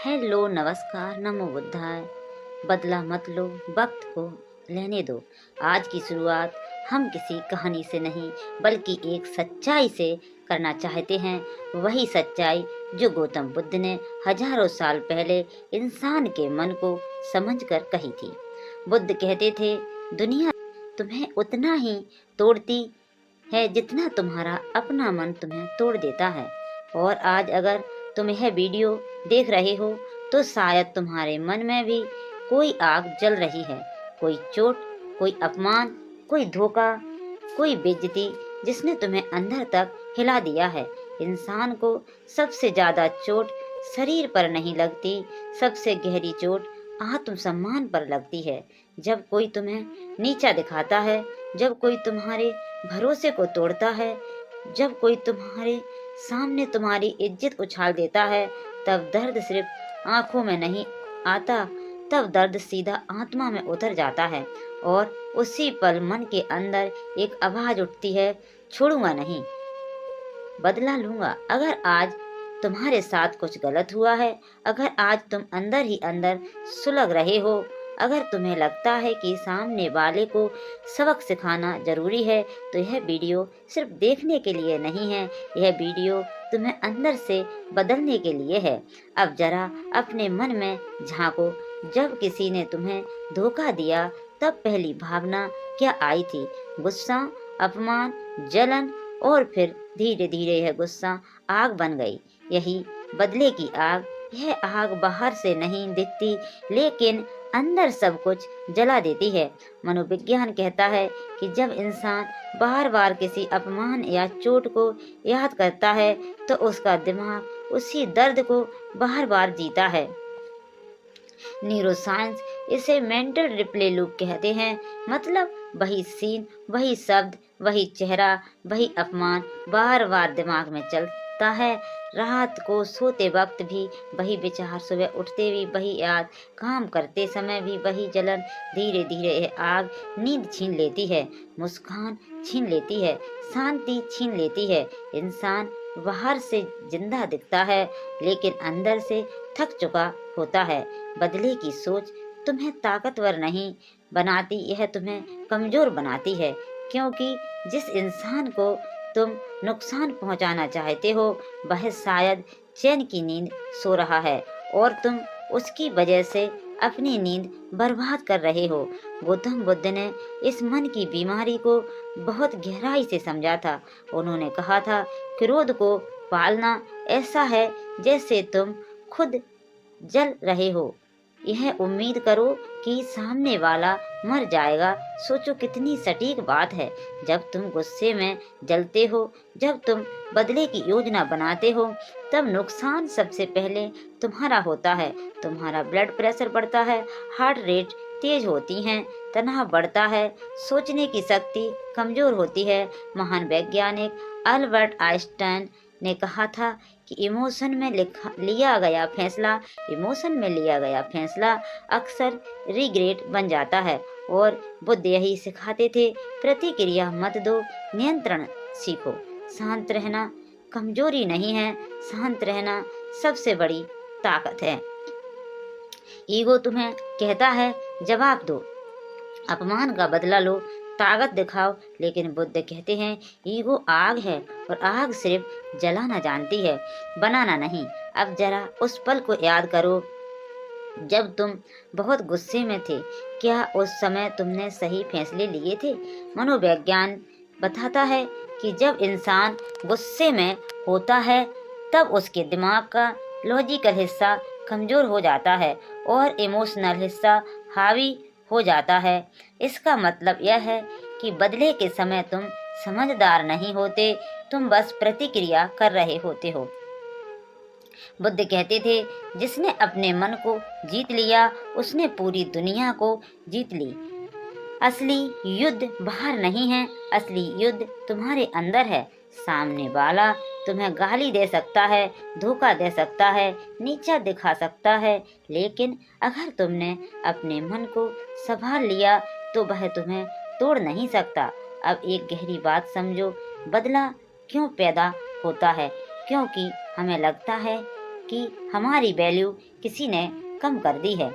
Hello, नमस्कार, नमो बुद्धाय। बदला मत लो, वक्त को लेने दो। आज की शुरुआत हम किसी कहानी से नहीं बल्कि एक सच्चाई से करना चाहते हैं। वही सच्चाई जो गौतम बुद्ध ने हजारों साल पहले इंसान के मन को समझकर कही थी। बुद्ध कहते थे, दुनिया तुम्हें उतना ही तोड़ती है जितना तुम्हारा अपना मन तुम्हें तोड़ देता है। और आज अगर तुम यह वीडियो देख रहे हो तो शायद तुम्हारे मन में भी कोई आग जल रही है, कोई चोट, कोई अपमान, कोई धोखा, कोई बेइज्जती जिसने तुम्हें अंदर तक हिला दिया है। इंसान को सबसे ज्यादा चोट शरीर पर नहीं लगती, सबसे गहरी चोट आत्मसम्मान पर लगती है। जब कोई तुम्हें नीचा दिखाता है, जब कोई तुम्हारे भरोसे को तोड़ता है, जब कोई तुम्हारे सामने तुम्हारी इज्जत उछाल देता है, तब दर्द सिर्फ आंखों में नहीं आता, तब दर्द सीधा आत्मा में उतर जाता है। और उसी पल मन के अंदर एक आवाज उठती है, छोड़ूंगा नहीं, बदला लूंगा। अगर आज तुम्हारे साथ कुछ गलत हुआ है, अगर आज तुम अंदर ही अंदर सुलग रहे हो, अगर तुम्हें लगता है कि सामने वाले को सबक सिखाना जरूरी है, तो यह वीडियो सिर्फ देखने के लिए नहीं है, यह वीडियो तुम्हें अंदर से बदलने के लिए है। अब जरा अपने मन में झांको, जब किसी ने तुम्हें धोखा दिया तब पहली भावना क्या आई थी? गुस्सा, अपमान, जलन, और फिर धीरे धीरे यह गुस्सा आग बन गई। यही बदले की आग। यह आग बाहर से नहीं दिखती, लेकिन अंदर सब कुछ जला देती है। मनोविज्ञान कहता है कि जब इंसान बार बार किसी अपमान या चोट को याद करता है तो उसका दिमाग उसी दर्द को बार बार जीता है। न्यूरोसाइंस इसे मेंटल रिप्ले लूप कहते हैं। मतलब वही सीन, वही शब्द, वही चेहरा, वही अपमान बार बार दिमाग में चलता है। रात को सोते वक्त भी वही विचार, सुबह उठते भी वही याद, काम करते समय भी वही जलन। धीरे धीरे यह आग नींद छीन लेती है, मुस्कान छीन लेती है, शांति छीन लेती है। इंसान बाहर से जिंदा दिखता है, लेकिन अंदर से थक चुका होता है। बदले की सोच तुम्हें ताकतवर नहीं बनाती, यह तुम्हें कमजोर बनाती है। क्योंकि जिस इंसान को तुम नुकसान पहुंचाना चाहते हो, वह शायद चैन की नींद सो रहा है और तुम उसकी वजह से अपनी नींद बर्बाद कर रहे हो। गौतम बुद्ध ने इस मन की बीमारी को बहुत गहराई से समझा था। उन्होंने कहा था, क्रोध को पालना ऐसा है जैसे तुम खुद जल रहे हो। यह उम्मीद करो कि सामने वाला मर जाएगा। सोचो कितनी सटीक बात है। जब तुम गुस्से में जलते हो, जब तुम बदले की योजना बनाते हो, तब नुकसान सबसे पहले तुम्हारा होता है। तुम्हारा ब्लड प्रेशर बढ़ता है, हार्ट रेट तेज होती है, तनाव बढ़ता है, सोचने की शक्ति कमजोर होती है। महान वैज्ञानिक अल्बर्ट आइंस्टाइन ने कहा था कि इमोशन में लिया गया फैसला अक्सर रिग्रेट बन जाता है। और बुद्ध यही सिखाते थे, प्रतिक्रिया मत दो, नियंत्रण सीखो। शांत रहना कमजोरी नहीं है, शांत रहना सबसे बड़ी ताकत है। ईगो तुम्हें कहता है, जवाब दो, अपमान का बदला लो, ताकत दिखाओ। लेकिन बुद्ध कहते हैं, ईगो आग है और आग सिर्फ जलाना जानती है, बनाना नहीं। अब जरा उस पल को याद करो जब तुम बहुत गुस्से में थे। क्या उस समय तुमने सही फैसले लिए थे? मनोविज्ञान बताता है कि जब इंसान गुस्से में होता है तब उसके दिमाग का लॉजिकल हिस्सा कमजोर हो जाता है और इमोशनल हिस्सा हावी हो जाता है। इसका मतलब यह है कि बदले के समय तुम समझदार नहीं होते, तुम बस प्रतिक्रिया कर रहे होते हो। बुद्ध कहते थे, जिसने अपने मन को जीत लिया उसने पूरी दुनिया को जीत ली। असली युद्ध बाहर नहीं है, असली युद्ध तुम्हारे अंदर है। सामने वाला तुम्हें गाली दे सकता है, धोखा दे सकता है, नीचा दिखा सकता है, लेकिन अगर तुमने अपने मन को संभाल लिया तो वह तुम्हें तोड़ नहीं सकता। अब एक गहरी बात समझो, बदला क्यों पैदा होता है? क्योंकि हमें लगता है कि हमारी वैल्यू किसी ने कम कर दी है।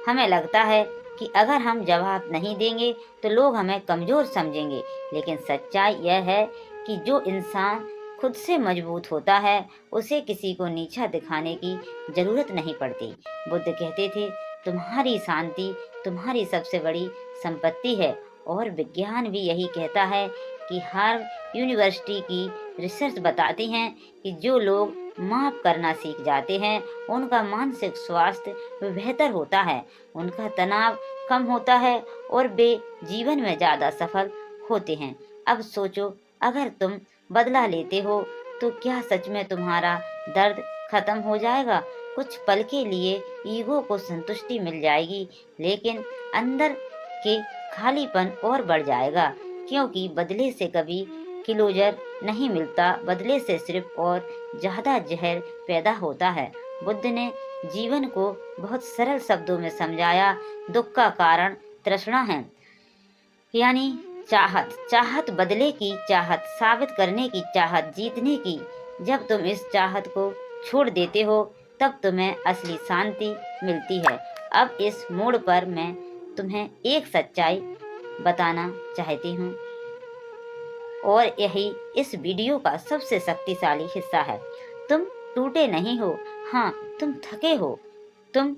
हमें लगता है कि अगर हम जवाब नहीं देंगे तो लोग हमें कमज़ोर समझेंगे, लेकिन सच्चाई यह है कि जो इंसान खुद से मजबूत होता है उसे किसी को नीचा दिखाने की ज़रूरत नहीं पड़ती। बुद्ध कहते थे, तुम्हारी शांति तुम्हारी सबसे बड़ी संपत्ति है। और विज्ञान भी यही कहता है कि हार्वर्ड यूनिवर्सिटी की रिसर्च बताती हैं कि जो लोग माफ़ करना सीख जाते हैं उनका मानसिक स्वास्थ्य बेहतर होता है, उनका तनाव कम होता है और वे जीवन में ज़्यादा सफल होते हैं। अब सोचो, अगर तुम बदला लेते हो तो क्या सच में तुम्हारा दर्द खत्म हो जाएगा? कुछ पल के लिए ईगो को संतुष्टि मिल जाएगी, लेकिन अंदर के खालीपन और बढ़ जाएगा, क्योंकि बदले से कभी क्लोजर नहीं मिलता, बदले से सिर्फ और ज़्यादा जहर पैदा होता है। बुद्ध ने जीवन को बहुत सरल शब्दों में समझाया। दुख का कारण तृष्णा है, यानी चाहत। चाहत बदले की चाहत, साबित करने की चाहत, जीतने की। जब तुम इस चाहत को छोड़ देते हो तब तुम्हें असली शांति मिलती है। अब इस मोड़ पर मैं तुम्हें एक सच्चाई बताना चाहती हूँ, और यही इस वीडियो का सबसे शक्तिशाली हिस्सा है। तुम टूटे नहीं हो, हाँ तुम थके हो, तुम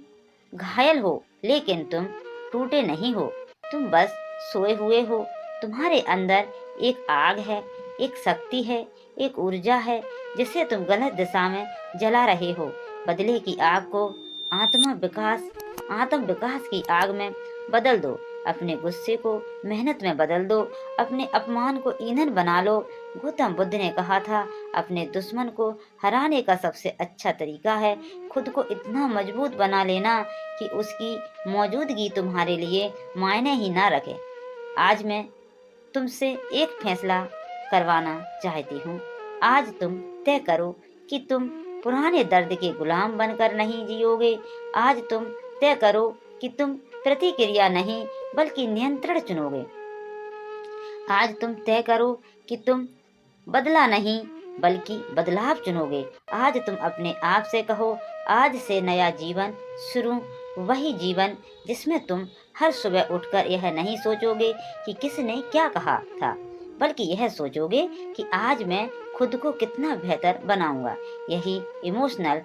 घायल हो, लेकिन तुम टूटे नहीं हो। तुम बस सोए हुए हो। तुम्हारे अंदर एक आग है, एक शक्ति है, एक ऊर्जा है जिसे तुम गलत दिशा में जला रहे हो। बदले की आग को आत्म विकास की आग में बदल दो। अपने गुस्से को मेहनत में बदल दो, अपने अपमान को ईंधन बना लो। गौतम बुद्ध ने कहा था, अपने दुश्मन को हराने का सबसे अच्छा तरीका है खुद को इतना मजबूत बना लेना कि उसकी मौजूदगी तुम्हारे लिए मायने ही ना रखे। आज मैं तुमसे एक फैसला करवाना चाहती हूँ। आज तुम तय करो कि तुम पुराने दर्द के गुलाम बनकर नहीं जियोगे। आज तुम तय करो कि तुम प्रतिक्रिया नहीं बल्कि नियंत्रण चुनोगे। आज तुम तय करो कि तुम बदला नहीं बल्कि बदलाव चुनोगे। आज तुम अपने आप से कहो, आज से नया जीवन शुरू। वही जीवन जिसमें तुम हर सुबह उठकर यह नहीं सोचोगे कि किसने क्या कहा था, बल्कि यह सोचोगे कि आज मैं खुद को कितना बेहतर बनाऊंगा। यही इमोशनल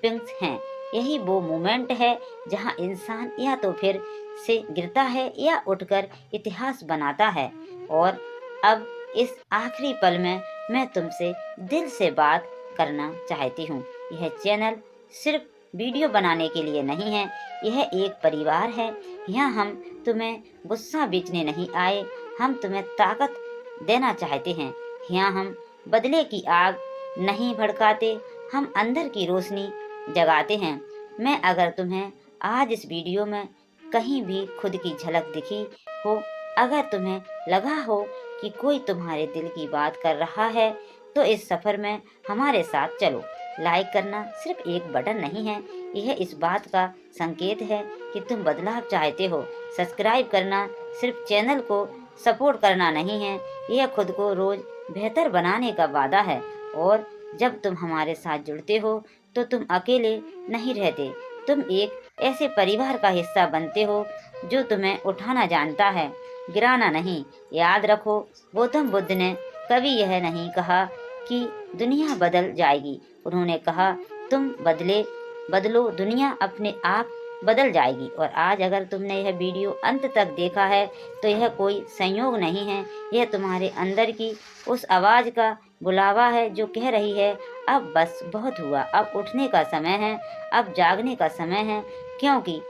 पिंक्स हैं। यही वो मोमेंट है जहां इंसान या तो फिर से गिरता है या उठकर इतिहास बनाता है। और अब इस आखिरी पल में मैं तुमसे दिल से बात करना चाहती हूँ। यह चैनल सिर्फ वीडियो बनाने के लिए नहीं है, यह एक परिवार है। यहाँ हम तुम्हें गुस्सा बेचने नहीं आए, हम तुम्हें ताकत देना चाहते हैं। यहाँ हम बदले की आग नहीं भड़काते, हम अंदर की रोशनी जगाते हैं। मैं अगर तुम्हें आज इस वीडियो में कहीं भी खुद की झलक दिखी हो, अगर तुम्हें लगा हो कि कोई तुम्हारे दिल की बात कर रहा है, तो इस सफ़र में हमारे साथ चलो। लाइक करना सिर्फ एक बटन नहीं है, यह इस बात का संकेत है कि तुम बदलाव चाहते हो। सब्सक्राइब करना सिर्फ चैनल को सपोर्ट करना नहीं है, यह खुद को रोज़ बेहतर बनाने का वादा है। और जब तुम हमारे साथ जुड़ते हो तो तुम अकेले नहीं रहते, तुम एक ऐसे परिवार का हिस्सा बनते हो जो तुम्हें उठाना जानता है, गिराना नहीं। याद रखो, गौतम बुद्ध ने कभी यह नहीं कहा कि दुनिया बदल जाएगी, उन्होंने कहा तुम बदलो, दुनिया अपने आप बदल जाएगी। और आज अगर तुमने यह वीडियो अंत तक देखा है तो यह कोई संयोग नहीं है, यह तुम्हारे अंदर की उस आवाज़ का बुलावा है जो कह रही है, अब बस बहुत हुआ, अब उठने का समय है, अब जागने का समय है। क्योंकि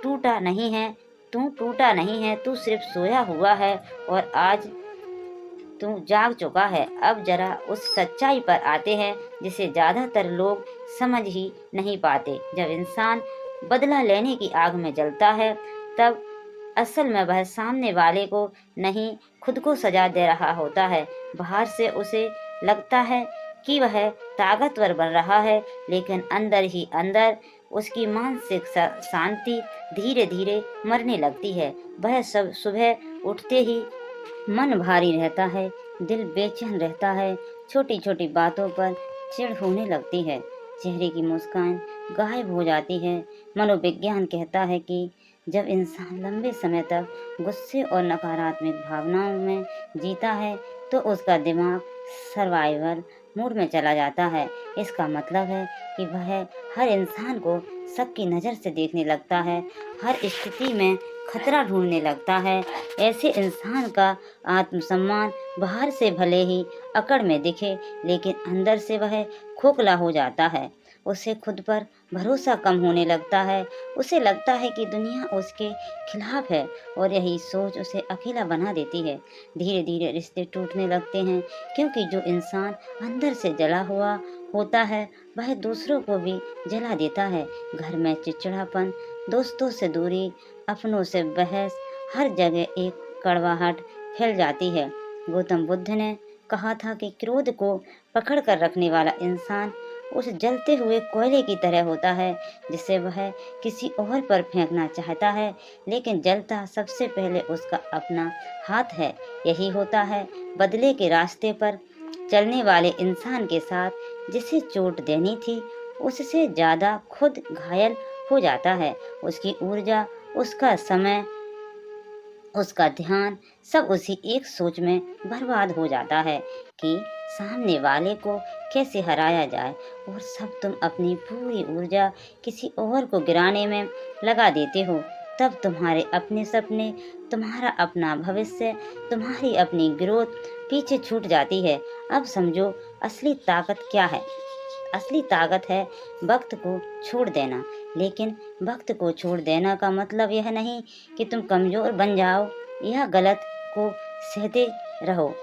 टूटा नहीं है, तू सिर्फ सोया हुआ है और आज तू जाग चुका है। अब जरा उस सच्चाई पर आते हैं जिसे ज़्यादातर लोग समझ ही नहीं पाते। जब इंसान बदला लेने की आग में जलता है तब असल में वह सामने वाले को नहीं, खुद को सजा दे रहा होता है। बाहर से उसे लगता है कि वह ताकतवर बन रहा है, लेकिन अंदर ही अंदर उसकी मानसिक शांति धीरे धीरे मरने लगती है। वह सब सुबह उठते ही मन भारी रहता है, दिल बेचैन रहता है, छोटी छोटी बातों पर चिढ़ होने लगती है। चेहरे की मुस्कान गायब हो जाती है। मनोविज्ञान कहता है कि जब इंसान लंबे समय तक गुस्से और नकारात्मक भावनाओं में जीता है तो उसका दिमाग सर्वाइवल मूड में चला जाता है। इसका मतलब है कि वह हर इंसान को सबकी नज़र से देखने लगता है, हर स्थिति में खतरा ढूंढने लगता है। ऐसे इंसान का आत्मसम्मान बाहर से भले ही अकड़ में दिखे, लेकिन अंदर से वह खोखला हो जाता है। उसे खुद पर भरोसा कम होने लगता है। उसे लगता है कि दुनिया उसके खिलाफ है और यही सोच उसे अकेला बना देती है। धीरे धीरे रिश्ते टूटने लगते हैं, क्योंकि जो इंसान अंदर से जला हुआ होता है वह दूसरों को भी जला देता है। घर में चिड़चिड़ापन, दोस्तों से दूरी, अपनों से बहस, हर जगह एक कड़वाहट फैल जाती है। गौतम बुद्ध ने कहा था कि क्रोध को पकड़ कर रखने वाला इंसान उस जलते हुए कोयले की तरह होता है, जिसे वह किसी और पर फेंकना चाहता है, लेकिन जलता सबसे पहले उसका अपना हाथ है। यही होता है बदले के रास्ते पर चलने वाले इंसान के साथ। जिसे चोट देनी थी उससे ज़्यादा खुद घायल हो जाता है। उसकी ऊर्जा, उसका समय, उसका ध्यान सब उसी एक सोच में बर्बाद हो जाता है कि सामने वाले को कैसे हराया जाए, और सब तुम अपनी पूरी ऊर्जा किसी और को गिराने में लगा देते हो। तब तुम्हारे अपने सपने, तुम्हारा अपना भविष्य, तुम्हारी अपनी ग्रोथ पीछे छूट जाती है। अब समझो असली ताकत क्या है। असली ताकत है वक्त को छोड़ देना। लेकिन वक्त को छोड़ देना का मतलब यह नहीं कि तुम कमज़ोर बन जाओ या गलत को सहते रहो।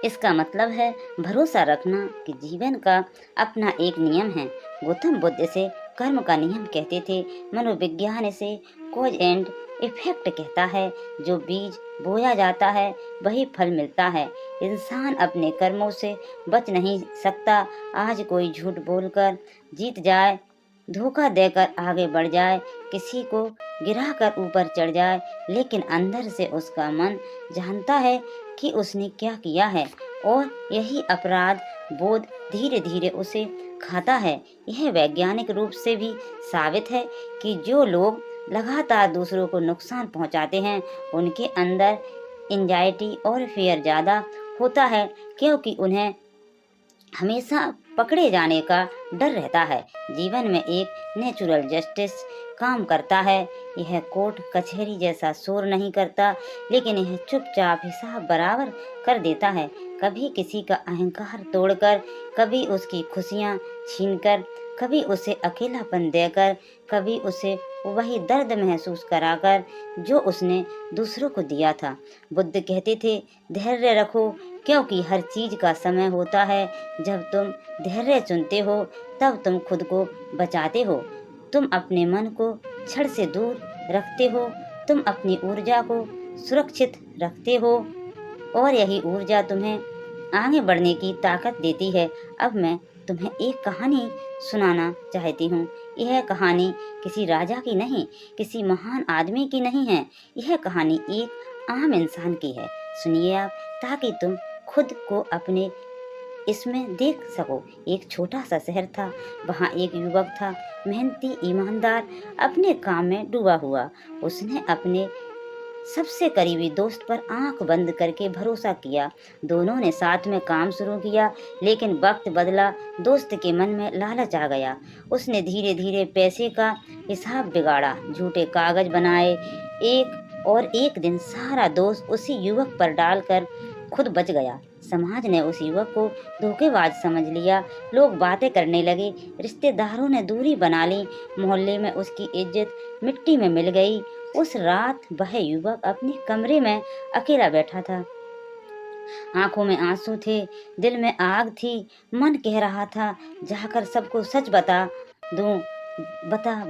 इसका मतलब है भरोसा रखना कि जीवन का अपना एक नियम है। गौतम बुद्ध इसे कर्म का नियम कहते थे। मनोविज्ञान इसे कॉज एंड इफेक्ट कहता है। जो बीज बोया जाता है वही फल मिलता है। इंसान अपने कर्मों से बच नहीं सकता। आज कोई झूठ बोलकर जीत जाए, धोखा देकर आगे बढ़ जाए, किसी को गिराकर ऊपर चढ़ जाए, लेकिन अंदर से उसका मन जानता है कि उसने क्या किया है, और यही अपराध बोध धीरे धीरे उसे खाता है। यह वैज्ञानिक रूप से भी साबित है कि जो लोग लगातार दूसरों को नुकसान पहुंचाते हैं उनके अंदर एंजाइटी और फियर ज़्यादा होता है, क्योंकि उन्हें हमेशा पकड़े जाने का डर रहता है। जीवन में एक नेचुरल जस्टिस काम करता है। यह कोर्ट कचहरी जैसा शोर नहीं करता, लेकिन यह चुपचाप हिसाब बराबर कर देता है। कभी किसी का अहंकार तोड़कर, कभी उसकी खुशियाँ छीनकर, कभी उसे अकेलापन देकर, कभी उसे वही दर्द महसूस कराकर जो उसने दूसरों को दिया था। बुद्ध कहते थे, धैर्य रखो, क्योंकि हर चीज का समय होता है। जब तुम धैर्य चुनते हो तब तुम खुद को बचाते हो। तुम अपने मन को क्षण से दूर रखते हो। तुम अपनी ऊर्जा को सुरक्षित रखते हो, और यही ऊर्जा तुम्हें आगे बढ़ने की ताकत देती है। अब मैं तुम्हें एक कहानी सुनाना चाहती हूँ। यह कहानी किसी राजा की नहीं, किसी महान आदमी की नहीं है। यह कहानी एक आम इंसान की है। सुनिए आप, ताकि तुम खुद को अपने इसमें देख सको। एक छोटा सा शहर था। वहाँ एक युवक था, मेहनती, ईमानदार, अपने काम में डूबा हुआ। उसने अपने सबसे करीबी दोस्त पर आंख बंद करके भरोसा किया। दोनों ने साथ में काम शुरू किया, लेकिन वक्त बदला, दोस्त के मन में लालच आ गया। उसने धीरे धीरे पैसे का हिसाब बिगाड़ा, झूठे कागज बनाए। एक दिन सारा दोष उसी युवक पर डालकर खुद बच गया। समाज ने उस युवक को धोखेबाज समझ लिया। लोग बातें करने लगे, रिश्तेदारों ने दूरी बना ली, मोहल्ले में उसकी इज्जत मिट्टी में मिल गई। उस रात वह युवक अपने कमरे में अकेला बैठा था। आंखों में आंसू थे, दिल में आग थी। मन कह रहा था, जाकर सबको सच बता दूं,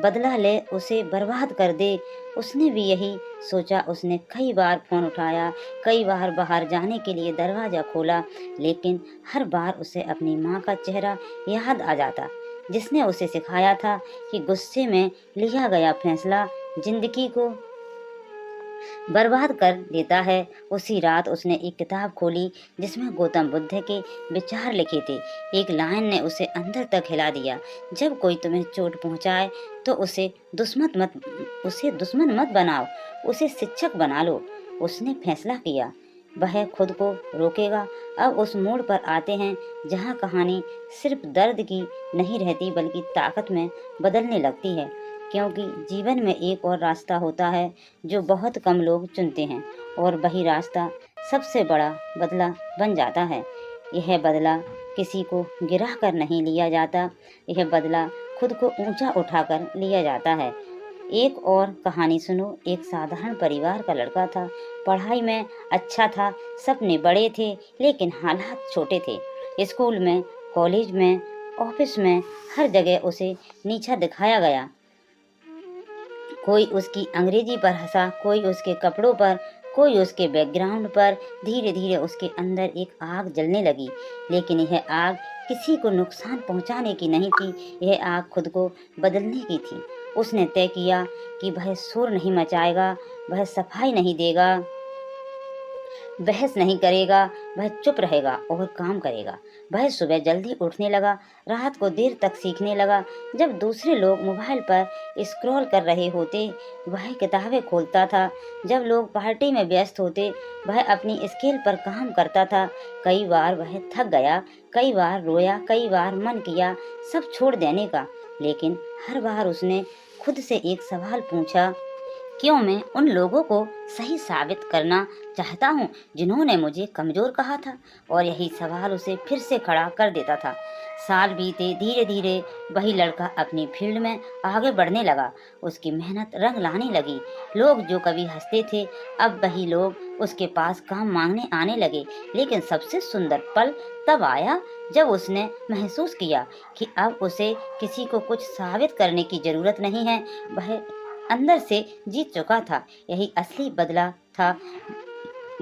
बदला ले, उसे बर्बाद कर दे। उसने भी यही सोचा। उसने कई बार फोन उठाया, कई बार बाहर जाने के लिए दरवाजा खोला, लेकिन हर बार उसे अपनी माँ का चेहरा याद आ जाता, जिसने उसे सिखाया था कि गुस्से में लिया गया फैसला जिंदगी को बर्बाद कर देता है। उसी रात उसने एक किताब खोली जिसमें गौतम बुद्ध के विचार लिखे थे। एक लाइन ने उसे अंदर तक हिला दिया, जब कोई तुम्हें चोट पहुंचाए तो उसे दुश्मन मत बनाओ, उसे शिक्षक बना लो। उसने फैसला किया, वह खुद को रोकेगा। अब उस मोड़ पर आते हैं जहाँ कहानी सिर्फ दर्द की नहीं रहती बल्कि ताकत में बदलने लगती है, क्योंकि जीवन में एक और रास्ता होता है जो बहुत कम लोग चुनते हैं, और वही रास्ता सबसे बड़ा बदला बन जाता है। यह बदला किसी को गिरा कर नहीं लिया जाता, यह बदला खुद को ऊंचा उठाकर लिया जाता है। एक और कहानी सुनो। एक साधारण परिवार का लड़का था, पढ़ाई में अच्छा था, सपने बड़े थे, लेकिन हालात छोटे थे। स्कूल में, कॉलेज में, ऑफिस में, हर जगह उसे नीचा दिखाया गया। कोई उसकी अंग्रेजी पर हंसा, कोई उसके कपड़ों पर, कोई उसके बैकग्राउंड पर। धीरे धीरे उसके अंदर एक आग जलने लगी, लेकिन यह आग किसी को नुकसान पहुंचाने की नहीं थी, यह आग खुद को बदलने की थी। उसने तय किया कि वह शोर नहीं मचाएगा, वह सफाई नहीं देगा, बहस नहीं करेगा, वह चुप रहेगा और काम करेगा। वह सुबह जल्दी उठने लगा, रात को देर तक सीखने लगा। जब दूसरे लोग मोबाइल पर स्क्रॉल कर रहे होते, वह किताबें खोलता था। जब लोग पार्टी में व्यस्त होते, वह अपनी स्केल पर काम करता था। कई बार वह थक गया, कई बार रोया, कई बार मन किया सब छोड़ देने का, लेकिन हर बार उसने खुद से एक सवाल पूछा, क्यों मैं उन लोगों को सही साबित करना चाहता हूँ जिन्होंने मुझे कमजोर कहा था। और यही सवाल उसे फिर से खड़ा कर देता था। साल बीते, धीरे धीरे वही लड़का अपनी फील्ड में आगे बढ़ने लगा। उसकी मेहनत रंग लाने लगी। लोग जो कभी हंसते थे, अब वही लोग उसके पास काम मांगने आने लगे। लेकिन सबसे सुंदर पल तब आया जब उसने महसूस किया कि अब उसे किसी को कुछ साबित करने की जरूरत नहीं है, वह अंदर से जीत चुका था। यही असली बदला था।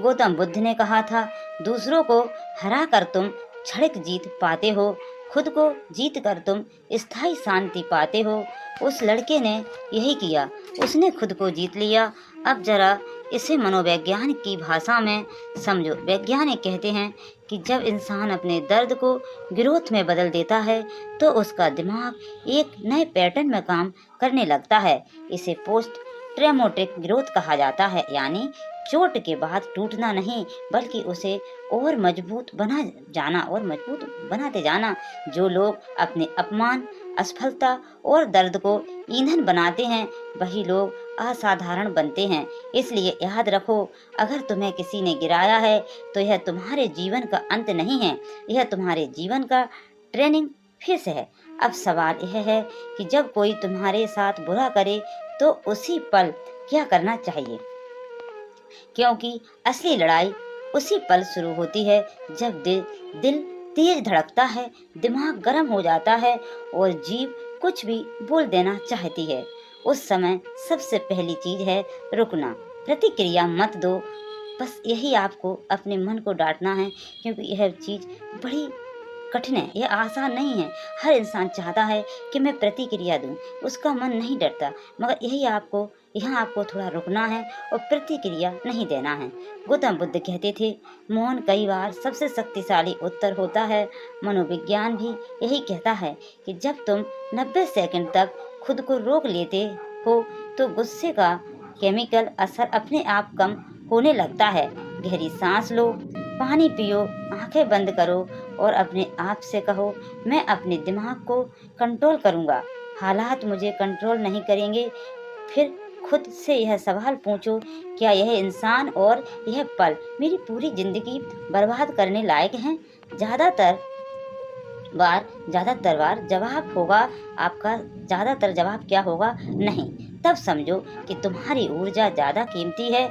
गौतम बुद्ध ने कहा था, दूसरों को हरा कर तुम क्षणिक जीत पाते हो, खुद को जीत कर तुम स्थायी शांति पाते हो। उस लड़के ने यही किया, उसने खुद को जीत लिया। अब जरा इसे मनोवैज्ञानिक की भाषा में समझो। वैज्ञानिक कहते हैं कि जब इंसान अपने दर्द को ग्रोथ में बदल देता है तो उसका दिमाग एक नए पैटर्न में काम करने लगता है। इसे पोस्ट ट्रॉमेटिक ग्रोथ कहा जाता है, यानी चोट के बाद टूटना नहीं बल्कि उसे और मजबूत बनाते जाना। जो लोग अपने अपमान, असफलता और दर्द को ईंधन बनाते हैं, वही लोग असाधारण बनते हैं। इसलिए याद रखो, अगर तुम्हें किसी ने गिराया है तो यह तुम्हारे जीवन का अंत नहीं है, यह तुम्हारे जीवन का ट्रेनिंग फेस है। अब सवाल यह है कि जब कोई तुम्हारे साथ बुरा करे तो उसी पल क्या करना चाहिए, क्योंकि असली लड़ाई उसी पल शुरू होती है जब दिल तेज धड़कता है, दिमाग गर्म हो जाता है और जीभ कुछ भी बोल देना चाहती है। उस समय सबसे पहली चीज है रुकना। प्रतिक्रिया मत दो, बस यही आपको अपने मन को डांटना है, क्योंकि यह चीज बड़ी कठिन है, यह आसान नहीं है। हर इंसान चाहता है कि मैं प्रतिक्रिया दूं, उसका मन नहीं डरता, मगर यहाँ आपको थोड़ा रुकना है और प्रतिक्रिया नहीं देना है। गौतम बुद्ध कहते थे, मौन कई बार सबसे शक्तिशाली उत्तर होता है। मनोविज्ञान भी यही कहता है कि जब तुम 90 सेकंड तक खुद को रोक लेते हो तो गुस्से का केमिकल असर अपने आप कम होने लगता है। गहरी सांस लो, पानी पियो, आंखें बंद करो और अपने आप से कहो, मैं अपने दिमाग को कंट्रोल करूंगा, हालात मुझे कंट्रोल नहीं करेंगे। फिर खुद से यह सवाल पूछो, क्या यह इंसान और यह पल मेरी पूरी जिंदगी बर्बाद करने लायक हैं? ज़्यादातर बार जवाब होगा आपका, ज़्यादातर जवाब क्या होगा? नहीं। तब समझो कि तुम्हारी ऊर्जा ज़्यादा कीमती है।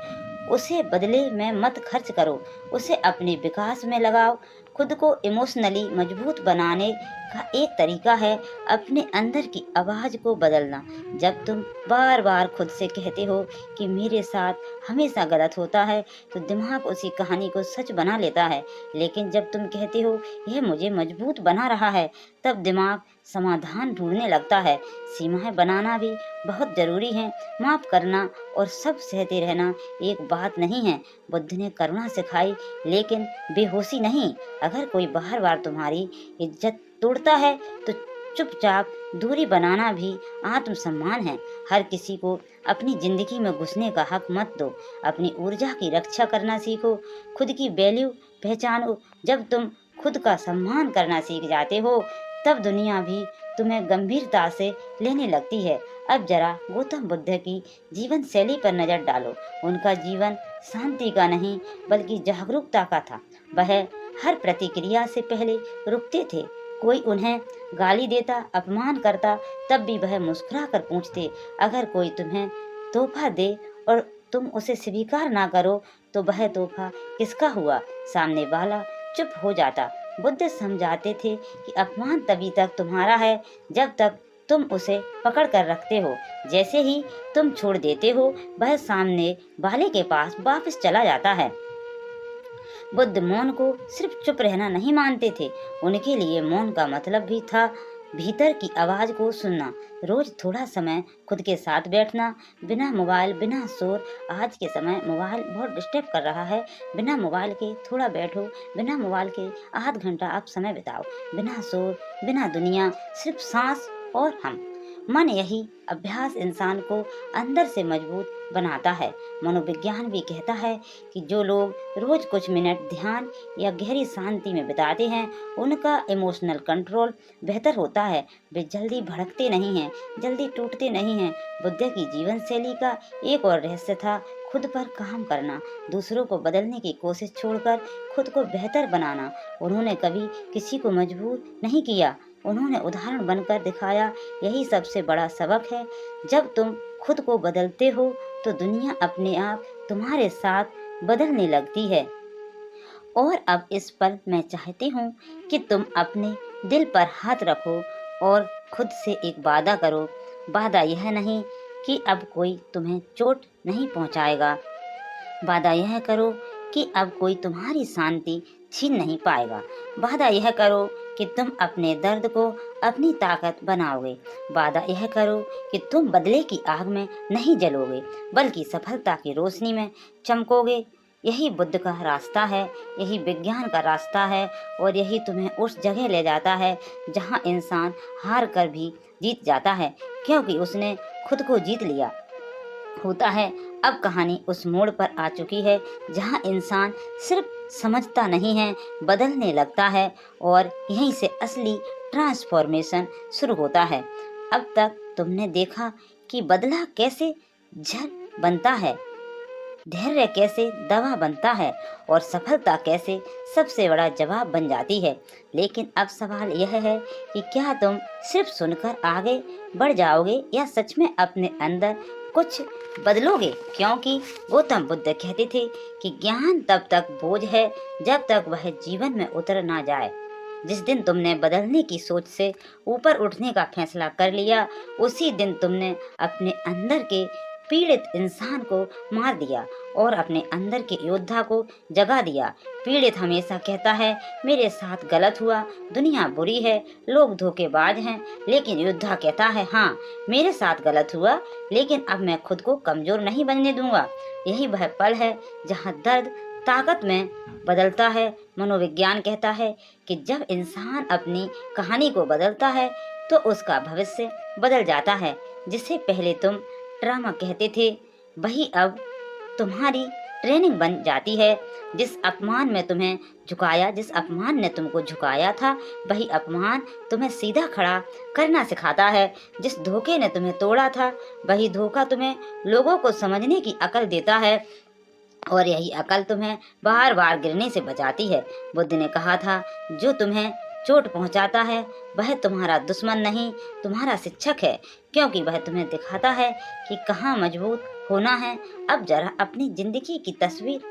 उसे बदले में मत खर्च करो, उसे अपने विकास में लगाओ। खुद को इमोशनली मजबूत बनाने का एक तरीका है अपने अंदर की आवाज़ को बदलना। जब तुम बार बार खुद से कहते हो कि मेरे साथ हमेशा गलत होता है, तो दिमाग उसी कहानी को सच बना लेता है। लेकिन जब तुम कहते हो यह मुझे मजबूत बना रहा है, तब दिमाग समाधान ढूंढने लगता है। सीमाएं बनाना भी बहुत जरूरी है। माफ करना और सब सहते रहना एक बात नहीं है। बुद्ध ने करुणा सिखाई, लेकिन बेहोशी नहीं। अगर कोई बार बार तुम्हारी इज्जत तोड़ता है तो चुपचाप दूरी बनाना भी आत्मसम्मान है। हर किसी को अपनी जिंदगी में घुसने का हक मत दो। अपनी ऊर्जा की रक्षा करना सीखो। खुद की वैल्यू पहचानो। जब तुम खुद का सम्मान करना सीख जाते हो, तब दुनिया भी तुम्हें गंभीरता से लेने लगती है। अब जरा गौतम बुद्ध की जीवन शैली पर नजर डालो। उनका जीवन शांति का नहीं, बल्कि जागरूकता का था। वह हर प्रतिक्रिया से पहले रुकते थे। कोई उन्हें गाली देता, अपमान करता, तब भी वह मुस्कुरा कर पूछते, अगर कोई तुम्हें तोहफा दे और तुम उसे स्वीकार ना करो तो वह तोहफा किसका हुआ? सामने वाला चुप हो जाता। बुद्ध समझाते थे कि अपमान तभी तक तुम्हारा है जब तक तुम उसे पकड़ कर रखते हो। जैसे ही तुम छोड़ देते हो, वह सामने वाले के पास वापस चला जाता है। बुद्ध मौन को सिर्फ चुप रहना नहीं मानते थे। उनके लिए मौन का मतलब भी था भीतर की आवाज को सुनना। रोज थोड़ा समय खुद के साथ बैठना, बिना मोबाइल, बिना शोर। आज के समय मोबाइल बहुत डिस्टर्ब कर रहा है। बिना मोबाइल के थोड़ा बैठो, बिना मोबाइल के आध घंटा आप समय बिताओ। बिना शोर, बिना दुनिया, सिर्फ सांस और हम। मन यही अभ्यास इंसान को अंदर से मजबूत बनाता है। मनोविज्ञान भी कहता है कि जो लोग रोज कुछ मिनट ध्यान या गहरी शांति में बिताते हैं, उनका इमोशनल कंट्रोल बेहतर होता है। वे जल्दी भड़कते नहीं हैं, जल्दी टूटते नहीं हैं। बुद्ध की जीवन शैली का एक और रहस्य था खुद पर काम करना, दूसरों को बदलने की कोशिश छोड़कर खुद को बेहतर बनाना। उन्होंने कभी किसी को मजबूर नहीं किया, उन्होंने उदाहरण बनकर दिखाया। यही सबसे बड़ा सबक है। जब तुम खुद को बदलते हो तो दुनिया अपने आप तुम्हारे साथ बदलने लगती है। और अब इस पल मैं चाहती हूँ कि तुम अपने दिल पर हाथ रखो और खुद से एक वादा करो। वादा यह नहीं कि अब कोई तुम्हें चोट नहीं पहुँचाएगा। वादा यह करो कि अब कोई तुम्हारी शांति छीन नहीं पाएगा। वादा यह करो कि तुम अपने दर्द को अपनी ताकत बनाओगे। वादा यह करो कि तुम बदले की आग में नहीं जलोगे, बल्कि सफलता की रोशनी में चमकोगे। यही बुद्ध का रास्ता है, यही विज्ञान का रास्ता है, और यही तुम्हें उस जगह ले जाता है जहाँ इंसान हार कर भी जीत जाता है, क्योंकि उसने खुद को जीत लिया होता है। अब कहानी उस मोड़ पर आ चुकी है जहाँ इंसान सिर्फ समझता नहीं है, बदलने लगता है, और यहीं से असली ट्रांसफॉर्मेशन शुरू होता है। अब तक तुमने देखा कि बदला कैसे जड़ बनता है, धैर्य कैसे दवा बनता है, और सफलता कैसे सबसे बड़ा जवाब बन जाती है। लेकिन अब सवाल यह है कि क्या तुम सिर्फ सुनकर आगे बढ़ जाओगे या सच में अपने अंदर कुछ बदलोगे? क्योंकि गौतम बुद्ध कहते थे कि ज्ञान तब तक बोझ है जब तक वह जीवन में उतर ना जाए। जिस दिन तुमने बदलने की सोच से ऊपर उठने का फैसला कर लिया, उसी दिन तुमने अपने अंदर के पीड़ित इंसान को मार दिया और अपने अंदर के योद्धा को जगा दिया। पीड़ित हमेशा कहता है मेरे साथ गलत हुआ, दुनिया बुरी है, लोग धोखेबाज हैं। लेकिन योद्धा कहता है हाँ, मेरे साथ गलत हुआ, लेकिन अब मैं खुद को कमजोर नहीं बनने दूंगा। यही वह पल है जहाँ दर्द ताकत में बदलता है। मनोविज्ञान कहता है कि जब इंसान अपनी कहानी को बदलता है तो उसका भविष्य बदल जाता है। जिसे पहले तुम ड्रामा कहते थे, वही अब तुम्हारी ट्रेनिंग बन जाती है। जिस अपमान में तुम्हें झुकाया, जिस अपमान ने तुमको झुकाया था, वही अपमान तुम्हें सीधा खड़ा करना सिखाता है। जिस धोखे ने तुम्हें तोड़ा था, वही धोखा तुम्हें लोगों को समझने की अकल देता है, और यही अकल तुम्हें बार बार गिरने से बचाती है। बुद्ध ने कहा था, जो तुम्हें चोट पहुंचाता है वह तुम्हारा दुश्मन नहीं, तुम्हारा शिक्षक है, क्योंकि वह तुम्हें दिखाता है कि कहाँ मजबूत होना है। अब जरा अपनी जिंदगी की तस्वीर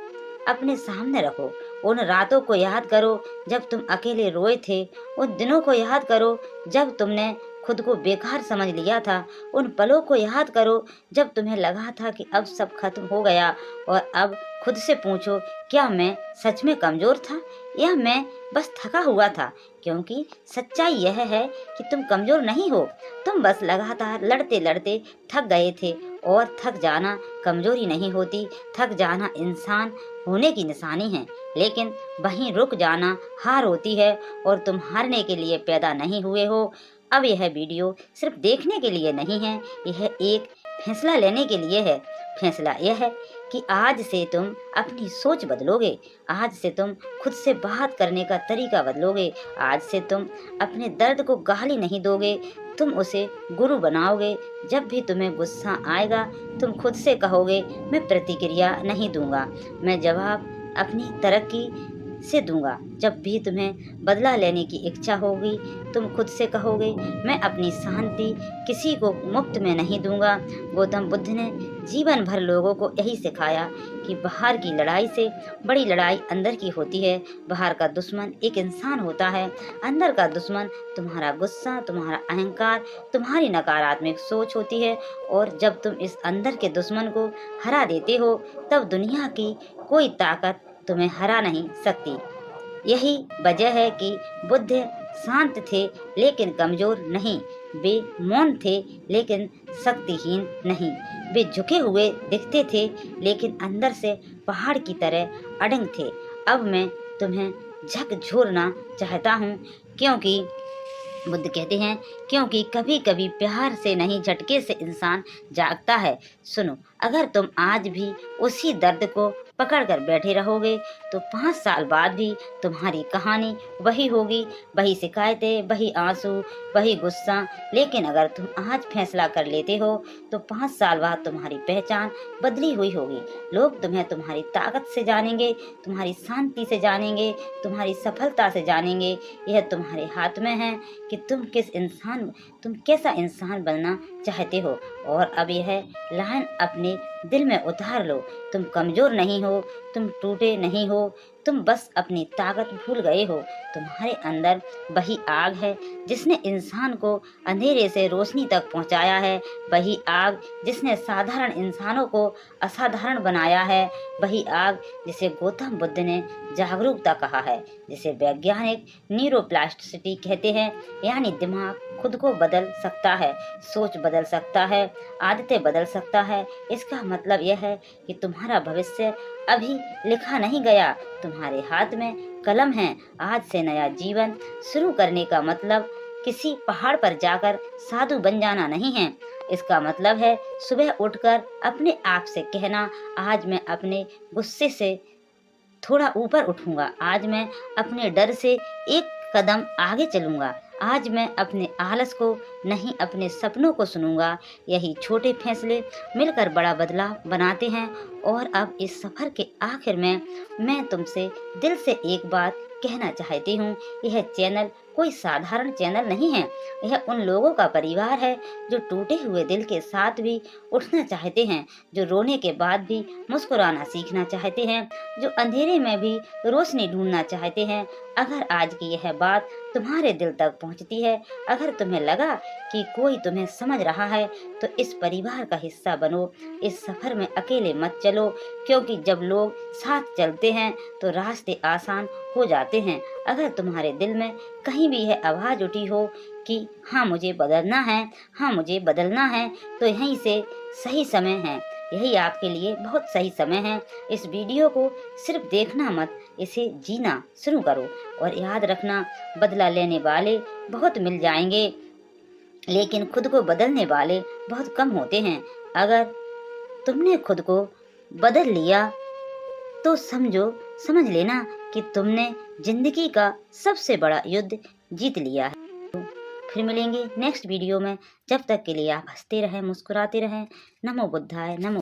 अपने सामने रखो। उन रातों को याद करो जब तुम अकेले रोए थे, उन दिनों को याद करो जब तुमने खुद को बेकार समझ लिया था, उन पलों को याद करो जब तुम्हें लगा था कि अब सब खत्म हो गया, और अब खुद से पूछो, क्या मैं सच में कमज़ोर था या मैं बस थका हुआ था? क्योंकि सच्चाई यह है कि तुम कमज़ोर नहीं हो, तुम बस लगातार लड़ते लड़ते थक गए थे। और थक जाना कमज़ोरी नहीं होती, थक जाना इंसान होने की निशानी है। लेकिन वहीं रुक जाना हार होती है, और तुम हारने के लिए पैदा नहीं हुए हो। अब यह वीडियो सिर्फ देखने के लिए नहीं है, यह एक फैसला लेने के लिए है। फैसला यह है कि आज से तुम अपनी सोच बदलोगे, आज से तुम खुद से बात करने का तरीका बदलोगे, आज से तुम अपने दर्द को गाली नहीं दोगे, तुम उसे गुरु बनाओगे। जब भी तुम्हें गुस्सा आएगा, तुम खुद से कहोगे, मैं प्रतिक्रिया नहीं दूंगा, मैं जवाब अपनी तरक्की से दूंगा। जब भी तुम्हें बदला लेने की इच्छा होगी, तुम खुद से कहोगे, मैं अपनी शांति किसी को मुफ्त में नहीं दूंगा। गौतम बुद्ध ने जीवन भर लोगों को यही सिखाया कि बाहर की लड़ाई से बड़ी लड़ाई अंदर की होती है। बाहर का दुश्मन एक इंसान होता है, अंदर का दुश्मन तुम्हारा गुस्सा, तुम्हारा अहंकार, तुम्हारी नकारात्मक सोच होती है। और जब तुम इस अंदर के दुश्मन को हरा देते हो, तब दुनिया की कोई ताकत तुम्हें हरा नहीं सकती। यही वजह है कि बुद्ध शांत थे लेकिन कमजोर नहीं, वे मौन थे लेकिन शक्तिहीन नहीं, वे झुके हुए दिखते थे लेकिन अंदर से पहाड़ की तरह अड़ंग थे। अब मैं तुम्हें झकझोरना चाहता हूँ, क्योंकि बुद्ध कहते हैं, क्योंकि कभी कभी प्यार से नहीं झटके से इंसान जागता है। सुनो, अगर तुम आज भी उसी दर्द को पकड़ कर बैठे रहोगे, तो 5 साल बाद भी तुम्हारी कहानी वही होगी, वही शिकायतें, वही आंसू, वही गुस्सा। लेकिन अगर तुम आज फैसला कर लेते हो, तो 5 साल बाद तुम्हारी पहचान बदली हुई होगी। लोग तुम्हें तुम्हारी ताकत से जानेंगे, तुम्हारी शांति से जानेंगे, तुम्हारी सफलता से जानेंगे। यह तुम्हारे हाथ में है कि तुम कैसा इंसान बनना चाहते हो। और अब यह लाइन अपने दिल में उतार लो, तुम कमजोर नहीं हो, तुम टूटे नहीं हो, तुम बस अपनी ताकत भूल गए हो। तुम्हारे अंदर वही आग है जिसने इंसान को अंधेरे से रोशनी तक पहुंचाया है, वही आग जिसने साधारण इंसानों को असाधारण बनाया है, वही आग जिसे गौतम बुद्ध ने जागरूकता कहा है, जिसे वैज्ञानिक न्यूरोप्लास्टिसिटी कहते हैं। यानी दिमाग खुद को बदल सकता है, सोच बदल सकता है, आदतें बदल सकता है। इसका मतलब यह है कि तुम्हारा भविष्य अभी लिखा नहीं गया, तुम्हारे हाथ में कलम है। आज से नया जीवन शुरू करने का मतलब किसी पहाड़ पर जाकर साधु बन जाना नहीं है। इसका मतलब है सुबह उठकर अपने आप से कहना, आज मैं अपने गुस्से से थोड़ा ऊपर उठूंगा, आज मैं अपने डर से एक कदम आगे चलूंगा, आज मैं अपने आलस को नहीं अपने सपनों को सुनूंगा। यही छोटे फैसले मिलकर बड़ा बदलाव बनाते हैं। और अब इस सफर के आखिर में मैं तुमसे दिल से एक बात कहना चाहती हूँ, यह चैनल कोई साधारण चैनल नहीं है, यह उन लोगों का परिवार है जो टूटे हुए दिल के साथ भी उठना चाहते हैं, जो रोने के बाद भी मुस्कुराना सीखना चाहते हैं, जो अंधेरे में भी रोशनी ढूंढना चाहते हैं। अगर आज की यह बात तुम्हारे दिल तक पहुंचती है, अगर तुम्हें लगा कि कोई तुम्हें समझ रहा है, तो इस परिवार का हिस्सा बनो। इस सफर में अकेले मत चलो, क्योंकि जब लोग साथ चलते हैं तो रास्ते आसान हो जाते हैं। अगर तुम्हारे दिल में कहीं भी यह आवाज़ उठी हो कि हाँ मुझे बदलना है, हाँ मुझे बदलना है, तो यहीं से सही समय है, यही आपके लिए बहुत सही समय है। इस वीडियो को सिर्फ देखना मत, इसे जीना शुरू करो। और याद रखना, बदला लेने वाले बहुत मिल जाएंगे, लेकिन खुद को बदलने वाले बहुत कम होते हैं। अगर तुमने खुद को बदल लिया तो समझ लेना कि तुमने जिंदगी का सबसे बड़ा युद्ध जीत लिया है। फिर मिलेंगे नेक्स्ट वीडियो में, जब तक के लिए आप हंसते रहें, मुस्कुराते रहें। नमो बुद्धाय, नमो।